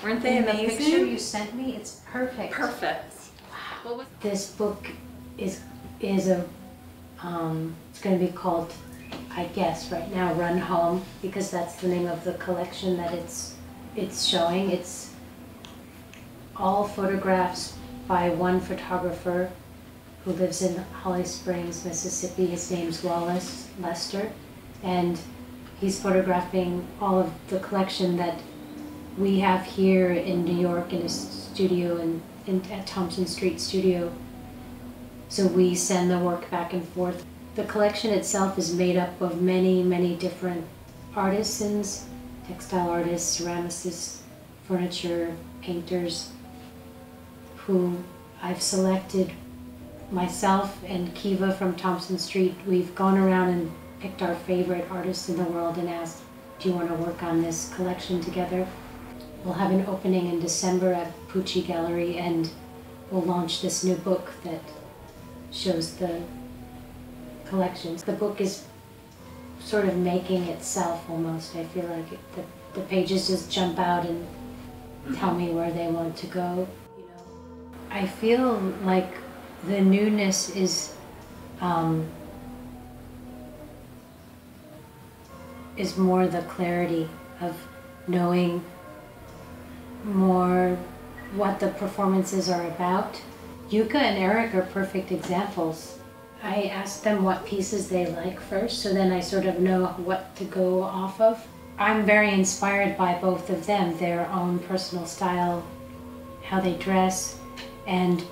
Weren't they amazing? The picture you sent me, it's perfect. Perfect. Wow. This book is a it's going to be called, I guess right now, Run Home, because that's the name of the collection that it's showing. It's all photographs by one photographer who lives in Holly Springs, Mississippi. His name's Wallace Lester, and he's photographing all of the collection that we have here in New York in his studio at Thompson Street Studio. So we send the work back and forth. The collection itself is made up of many, many different artisans, textile artists, ceramicists, furniture, painters, who I've selected myself and Kiva from Thompson Street. We've gone around and picked our favorite artists in the world and asked, do you want to work on this collection together? We'll have an opening in December at Pucci Gallery, and we'll launch this new book that shows the collections. The book is sort of making itself almost. I feel like the pages just jump out and tell me where they want to go. You know, I feel like the newness is more the clarity of knowing more what the performances are about. Yuka and Eric are perfect examples. I asked them what pieces they like first, so then I sort of know what to go off of. I'm very inspired by both of them, their own personal style, how they dress, and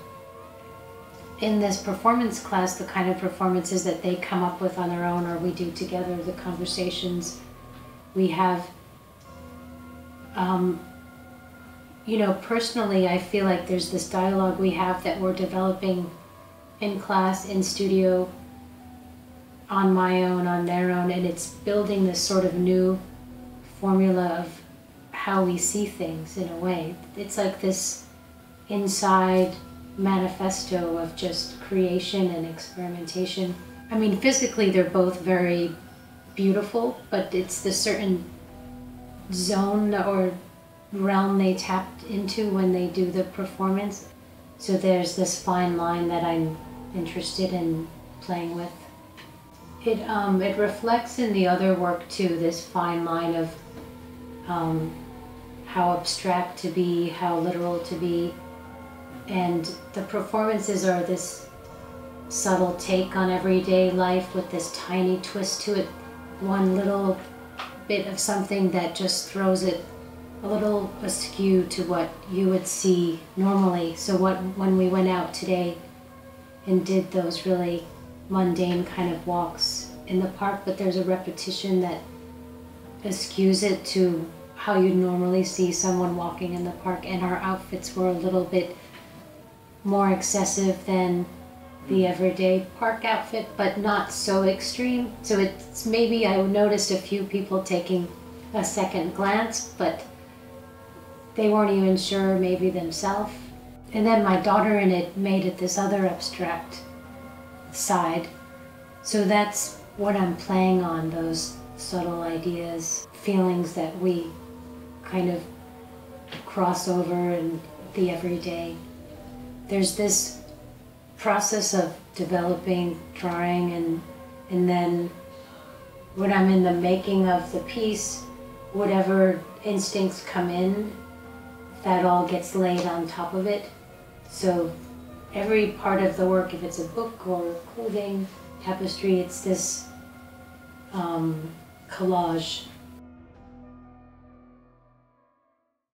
in this performance class, the kind of performances that they come up with on their own or we do together, the conversations we have. You know, personally, I feel like there's this dialogue we have that we're developing in class, in studio, on my own, on their own, and it's building this sort of new formula of how we see things in a way. It's like this inside manifesto of just creation and experimentation. I mean, physically they're both very beautiful, but it's the certain zone or realm they tapped into when they do the performance. So there's this fine line that I'm interested in playing with. It reflects in the other work too, this fine line of how abstract to be, how literal to be. And the performances are this subtle take on everyday life with this tiny twist to it. One little bit of something that just throws it a little askew to what you would see normally. So when we went out today and did those really mundane kind of walks in the park, but there's a repetition that askews it to how you normally see someone walking in the park, and our outfits were a little bit more excessive than the everyday park outfit, but not so extreme. So it's maybe I noticed a few people taking a second glance, but they weren't even sure maybe themselves. And then my daughter in it made it this other abstract side. So that's what I'm playing on, those subtle ideas, feelings that we kind of cross over in the everyday. There's this process of developing, drawing, and then when I'm in the making of the piece, whatever instincts come in, that all gets laid on top of it. So every part of the work, if it's a book or clothing, tapestry, it's this collage